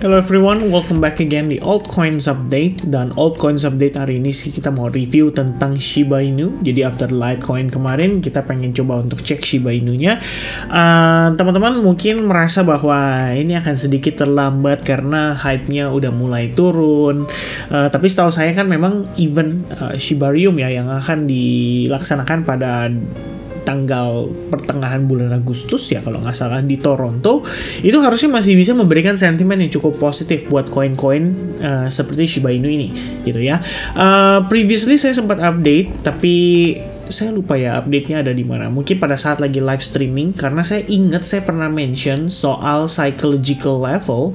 Hello everyone, welcome back again di Altcoins Update. Dan Altcoins Update hari ini sih kita mau review tentang Shiba Inu. Jadi after Litecoin kemarin kita pengen coba untuk cek Shiba Inu-nya. Teman-teman mungkin merasa bahwa ini akan sedikit terlambat karena hype-nya udah mulai turun. Tapi setahu saya kan memang event Shibarium ya yang akan dilaksanakan pada tanggal pertengahan bulan Agustus ya kalau nggak salah di Toronto, itu harusnya masih bisa memberikan sentimen yang cukup positif buat koin-koin seperti Shiba Inu ini gitu ya. Previously saya sempat update tapi saya lupa ya update-nya ada di mana. Mungkin pada saat lagi live streaming, karena saya ingat saya pernah mention soal psychological level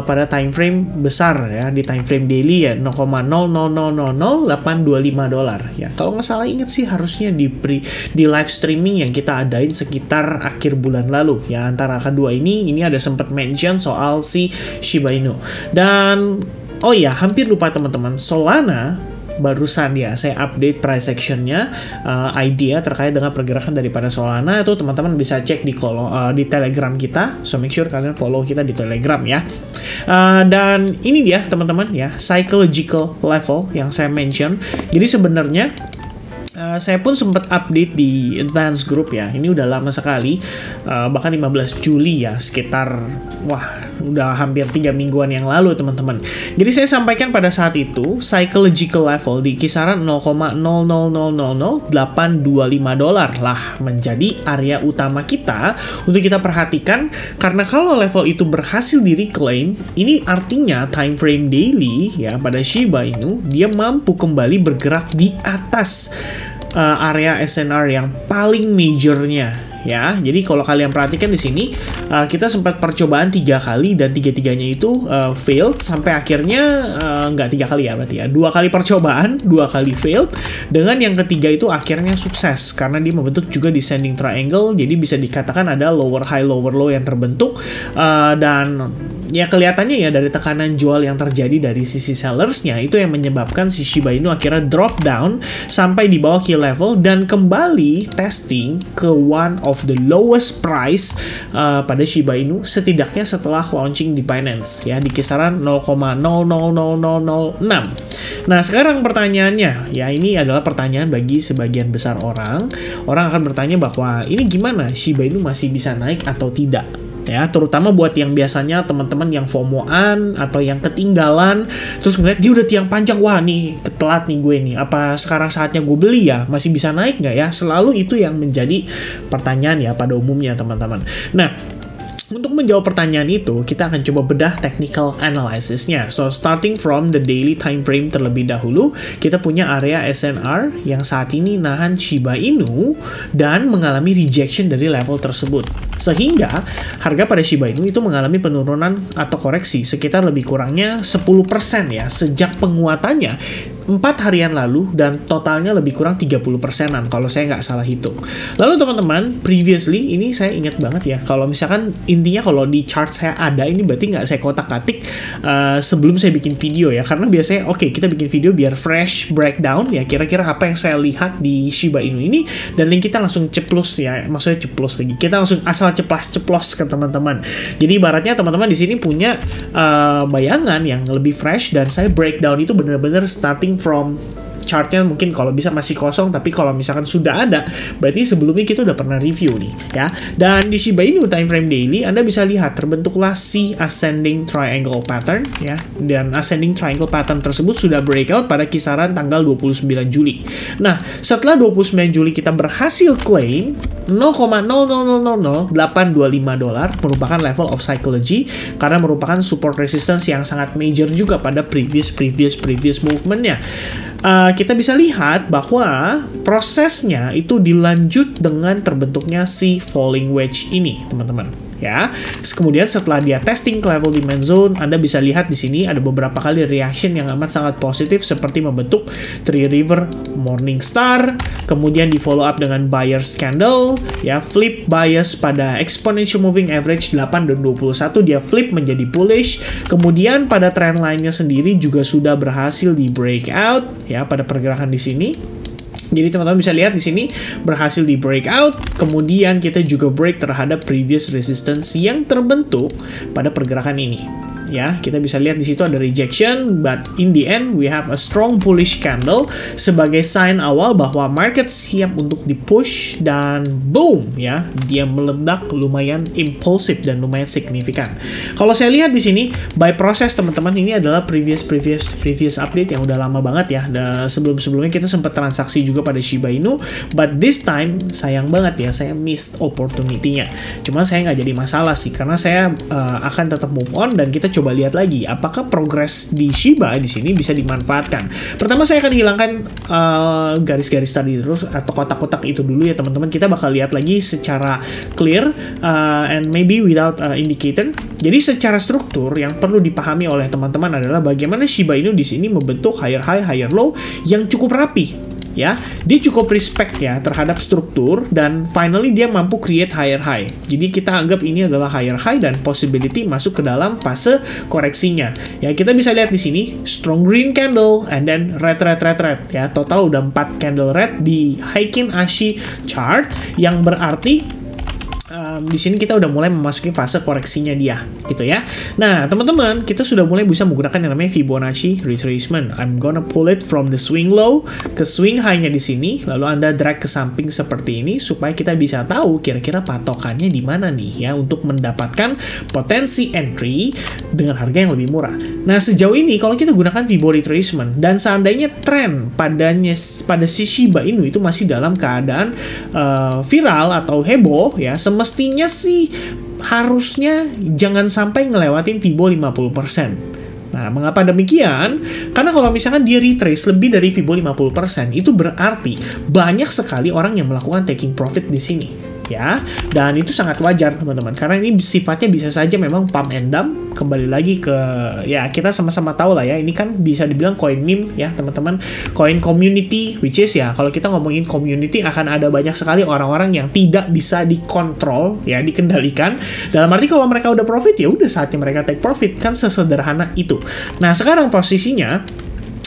pada time frame besar ya, di time frame daily ya 0,0000825 dolar ya. Kalau nggak salah ingat sih harusnya di live streaming yang kita adain sekitar akhir bulan lalu ya. Antara kedua ini ada sempat mention soal si Shiba Inu. Dan oh ya, hampir lupa teman-teman, Solana barusan ya saya update price actionnya, idea terkait dengan pergerakan daripada Solana itu teman-teman bisa cek di Telegram kita, so make sure kalian follow kita di Telegram ya. Dan ini dia teman-teman ya, psychological level yang saya mention. Jadi sebenarnya saya pun sempat update di advance group ya. Ini udah lama sekali, bahkan 15 Juli ya, sekitar udah hampir 3 mingguan yang lalu teman-teman. Jadi saya sampaikan pada saat itu psychological level di kisaran 0,0000825 dolar lah menjadi area utama kita untuk kita perhatikan, karena kalau level itu berhasil di reclaim, ini artinya time frame daily ya pada Shiba Inu dia mampu kembali bergerak di atas area SNR yang paling majornya ya. Jadi kalau kalian perhatikan di sini kita sempat percobaan 3 kali dan 3-tiganya itu failed sampai akhirnya nggak 3 kali ya berarti ya, 2 kali percobaan, 2 kali failed, dengan yang ketiga itu akhirnya sukses karena dia membentuk juga descending triangle. Jadi bisa dikatakan ada lower high lower low yang terbentuk, dan ya kelihatannya ya dari tekanan jual yang terjadi dari sisi sellersnya itu yang menyebabkan si Shiba Inu akhirnya drop down sampai di bawah key level dan kembali testing ke one of the lowest price pada Shiba Inu setidaknya setelah launching di Binance ya, di kisaran 0,00006. Nah sekarang pertanyaannya ya, ini adalah pertanyaan bagi sebagian besar orang akan bertanya bahwa ini gimana Shiba Inu masih bisa naik atau tidak ya, terutama buat yang biasanya teman-teman yang FOMO-an atau yang ketinggalan terus ngeliat dia udah tiang panjang, wah nih telat nih gue nih, apa sekarang saatnya gue beli ya, masih bisa naik nggak ya, selalu itu yang menjadi pertanyaan ya pada umumnya teman-teman. Nah untuk menjawab pertanyaan itu, kita akan coba bedah technical analysisnya. So, starting from the daily time frame terlebih dahulu, kita punya area SNR yang saat ini nahan Shiba Inu dan mengalami rejection dari level tersebut. Sehingga, harga pada Shiba Inu itu mengalami penurunan atau koreksi sekitar lebih kurangnya 10% ya, sejak penguatannya 4 harian lalu, dan totalnya lebih kurang 30%-an kalau saya nggak salah hitung. Lalu teman-teman, previously ini saya ingat banget ya, kalau misalkan intinya kalau di chart saya ada, ini berarti nggak saya kotak-katik sebelum saya bikin video ya, karena biasanya kita bikin video biar fresh breakdown ya, kira-kira apa yang saya lihat di Shiba Inu ini, dan link kita langsung ceplos ya, maksudnya ceplos lagi, kita langsung asal ceplos ke teman-teman. Jadi ibaratnya teman-teman di sini punya bayangan yang lebih fresh, dan saya breakdown itu benar-benar starting from chartnya mungkin kalau bisa masih kosong, tapi kalau misalkan sudah ada berarti sebelumnya kita udah pernah review nih ya. Dan di Shiba Inu time frame daily Anda bisa lihat terbentuklah si ascending triangle pattern ya, dan ascending triangle pattern tersebut sudah breakout pada kisaran tanggal 29 Juli. Nah setelah 29 Juli kita berhasil claim 0,0000825 dolar, merupakan level of psychology karena merupakan support resistance yang sangat major juga pada previous movementnya. Kita bisa lihat bahwa prosesnya itu dilanjut dengan terbentuknya si falling wedge ini, teman-teman. Ya, kemudian setelah dia testing ke level demand zone, Anda bisa lihat di sini ada beberapa kali reaction yang amat sangat positif seperti membentuk Three River Morning Star, kemudian di follow up dengan buyer's candle, ya flip bias pada exponential moving average 8 dan 21 dia flip menjadi bullish, kemudian pada trend line-nya sendiri juga sudah berhasil di breakout ya pada pergerakan di sini. Jadi teman-teman bisa lihat di sini berhasil di breakout, kemudian kita juga break terhadap previous resistance yang terbentuk pada pergerakan ini. ya. Kita bisa lihat di situ ada rejection, but in the end we have a strong bullish candle sebagai sign awal bahwa market siap untuk di-push, dan boom ya, dia meledak lumayan impulsif dan lumayan signifikan. Kalau saya lihat di sini by process teman-teman, ini adalah previous update yang udah lama banget ya. Sebelum-sebelumnya kita sempat transaksi juga pada Shiba Inu, but this time sayang banget ya, saya missed opportunity-nya. Cuma saya nggak jadi masalah sih, karena saya akan tetap move on, dan kita coba lihat lagi apakah progres di Shiba di sini bisa dimanfaatkan. Pertama saya akan hilangkan garis-garis tadi terus atau kotak-kotak itu dulu ya teman-teman. Kita bakal lihat lagi secara clear and maybe without indicator. Jadi secara struktur yang perlu dipahami oleh teman-teman adalah bagaimana Shiba Inu di sini membentuk higher high, higher low yang cukup rapi. Ya, dia cukup respect ya terhadap struktur, dan finally dia mampu create higher high. Jadi kita anggap ini adalah higher high dan possibility masuk ke dalam fase koreksinya. Ya, kita bisa lihat di sini strong green candle and then red ya. Total udah 4 candle red di Heikin Ashi chart, yang berarti di sini kita udah mulai memasuki fase koreksinya dia, gitu ya. Nah, teman-teman, kita sudah mulai bisa menggunakan yang namanya Fibonacci retracement. I'm gonna pull it from the swing low ke swing high-nya di sini, lalu Anda drag ke samping seperti ini supaya kita bisa tahu kira-kira patokannya di mana nih ya, untuk mendapatkan potensi entry dengan harga yang lebih murah. Nah, sejauh ini kalau kita gunakan Fibo retracement dan seandainya tren pada si Shiba Inu itu masih dalam keadaan viral atau heboh ya, semestinya sih harusnya jangan sampai ngelewatin Fibo 50%. Nah, mengapa demikian? Karena kalau misalkan dia retrace lebih dari Fibo 50%, itu berarti banyak sekali orang yang melakukan taking profit di sini. Ya, dan itu sangat wajar teman-teman, karena ini sifatnya bisa saja memang pump and dump. Kembali lagi ke, ya kita sama-sama tahu lah ya, ini kan bisa dibilang coin meme ya teman-teman, coin community, which is ya kalau kita ngomongin community akan ada banyak sekali orang-orang yang tidak bisa dikontrol ya, dikendalikan. Dalam arti kalau mereka udah profit ya udah saatnya mereka take profit, kan sesederhana itu. Nah, sekarang posisinya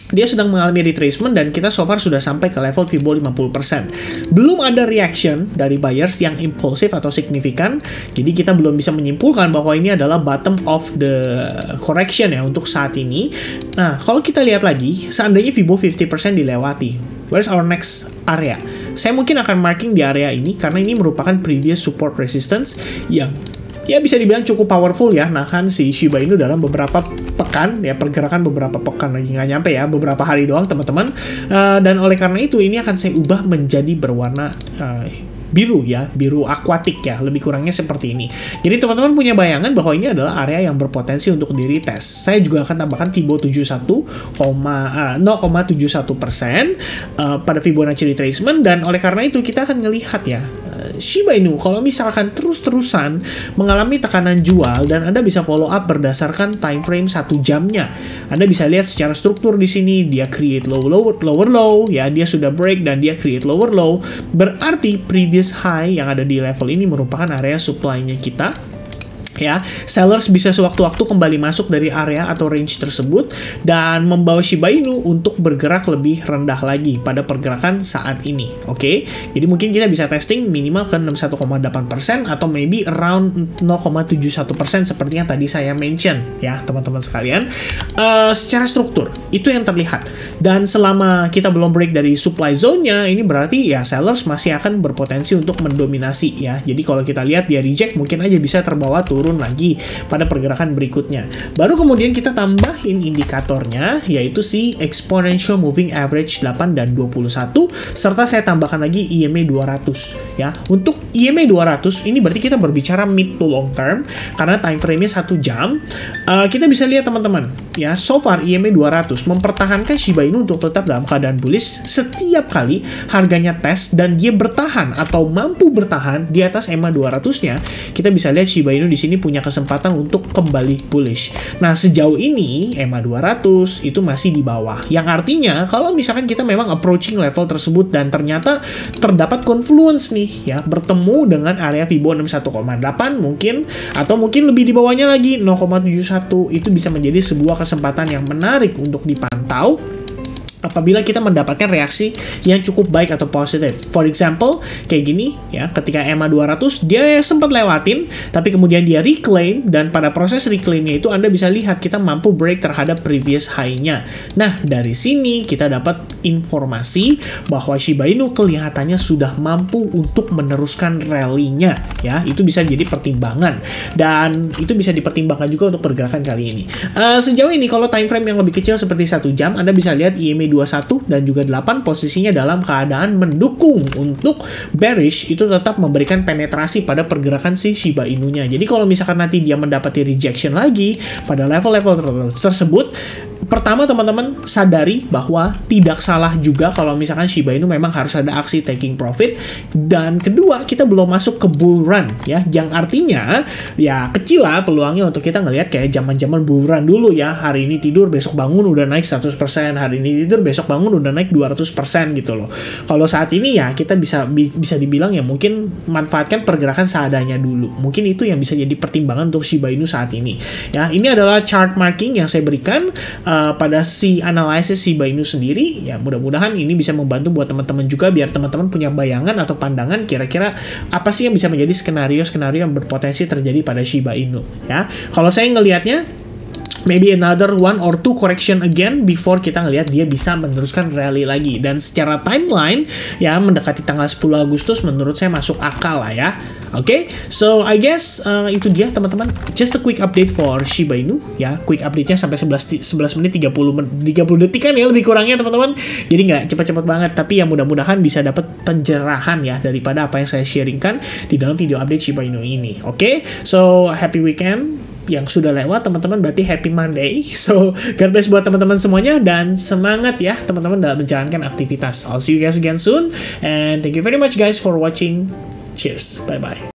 dia sedang mengalami retracement dan kita so far sudah sampai ke level Fibo 50%. Belum ada reaction dari buyers yang impulsif atau signifikan, jadi kita belum bisa menyimpulkan bahwa ini adalah bottom of the correction ya untuk saat ini. Nah, kalau kita lihat lagi, seandainya Fibo 50% dilewati, where's our next area? Saya mungkin akan marking di area ini karena ini merupakan previous support resistance yang ya bisa dibilang cukup powerful ya, nahan si Shiba Inu dalam beberapa pekan ya, pergerakan beberapa pekan lagi nggak nyampe ya, beberapa hari doang teman-teman. Dan oleh karena itu ini akan saya ubah menjadi berwarna biru ya, biru aquatic ya, lebih kurangnya seperti ini. Jadi teman-teman punya bayangan bahwa ini adalah area yang berpotensi untuk di retest. Saya juga akan tambahkan Fibo 0,71% pada Fibonacci retracement, dan oleh karena itu kita akan melihat ya Shiba Inu kalau misalkan terus-terusan mengalami tekanan jual, dan Anda bisa follow up berdasarkan time frame 1 jamnya. Anda bisa lihat secara struktur di sini dia create lower low ya, dia sudah break dan dia create lower low. Berarti previous high yang ada di level ini merupakan area supply-nya kita. Ya, sellers bisa sewaktu-waktu kembali masuk dari area atau range tersebut dan membawa Shiba Inu untuk bergerak lebih rendah lagi pada pergerakan saat ini. Oke, jadi mungkin kita bisa testing minimal ke 61,8% atau maybe around 0,71% seperti yang tadi saya mention ya teman-teman sekalian. Secara struktur itu yang terlihat, dan selama kita belum break dari supply zone-nya, ini berarti ya sellers masih akan berpotensi untuk mendominasi ya. Jadi kalau kita lihat dia reject, mungkin aja bisa terbawa turun lagi pada pergerakan berikutnya. Baru kemudian kita tambahin indikatornya, yaitu si exponential moving average 8 dan 21, serta saya tambahkan lagi EMA 200 ya. Untuk EMA 200 ini berarti kita berbicara mid to long term karena time frame-nya 1 jam. Kita bisa lihat teman-teman ya, so far EMA 200 mempertahankan Shiba Inu untuk tetap dalam keadaan bullish setiap kali harganya tes dan dia bertahan atau mampu bertahan di atas EMA 200-nya. Kita bisa lihat Shiba Inu di sini punya kesempatan untuk kembali bullish. Nah, sejauh ini EMA 200 itu masih di bawah, yang artinya kalau misalkan kita memang approaching level tersebut dan ternyata terdapat confluence nih ya, bertemu dengan area Fibo 61,8 mungkin, atau mungkin lebih di bawahnya lagi 0,71, itu bisa menjadi sebuah kesempatan yang menarik untuk dipantau. apabila kita mendapatkan reaksi yang cukup baik atau positif. For example, kayak gini ya, ketika EMA 200 dia sempat lewatin, tapi kemudian dia reclaim, dan pada proses reclaimnya itu Anda bisa lihat kita mampu break terhadap previous high-nya. Nah, dari sini kita dapat informasi bahwa Shiba Inu kelihatannya sudah mampu untuk meneruskan rally-nya ya. Itu bisa jadi pertimbangan, dan itu bisa dipertimbangkan juga untuk pergerakan kali ini. Sejauh ini kalau time frame yang lebih kecil seperti 1 jam, Anda bisa lihat EMA 21 dan juga 8 posisinya dalam keadaan mendukung untuk bearish, itu tetap memberikan penetrasi pada pergerakan si Shiba Inu-nya. Jadi kalau misalkan nanti dia mendapati rejection lagi pada level-level tersebut, pertama teman-teman sadari bahwa tidak salah juga kalau misalkan Shiba Inu memang harus ada aksi taking profit, dan kedua kita belum masuk ke bull run ya, yang artinya ya kecil lah peluangnya untuk kita ngelihat kayak zaman-zaman bull run dulu ya, hari ini tidur besok bangun udah naik 100%, hari ini tidur besok bangun udah naik 200% gitu loh. Kalau saat ini ya kita bisa dibilang ya mungkin manfaatkan pergerakan seadanya dulu, mungkin itu yang bisa jadi pertimbangan untuk Shiba Inu saat ini ya. Ini adalah chart marking yang saya berikan pada si analisis Shiba Inu sendiri ya. Mudah-mudahan ini bisa membantu buat teman-teman juga, biar teman-teman punya bayangan atau pandangan kira-kira apa sih yang bisa menjadi skenario-skenario yang berpotensi terjadi pada Shiba Inu ya. Kalau saya ngelihatnya maybe another 1 or 2 correction again before kita ngelihat dia bisa meneruskan rally lagi, dan secara timeline ya mendekati tanggal 10 Agustus menurut saya masuk akal lah ya. Oke, so I guess itu dia teman-teman, just a quick update for Shiba Inu ya. Quick update-nya sampai 11 menit 30 detikan ya lebih kurangnya teman-teman. Jadi nggak cepat-cepat banget, tapi ya mudah-mudahan bisa dapat pencerahan ya daripada apa yang saya sharingkan di dalam video update Shiba Inu ini. Oke, so happy weekend yang sudah lewat teman-teman, berarti happy Monday. So God bless buat teman-teman semuanya, dan semangat ya teman-teman dalam menjalankan aktivitas. I'll see you guys again soon, and thank you very much guys for watching. Cheers, bye bye.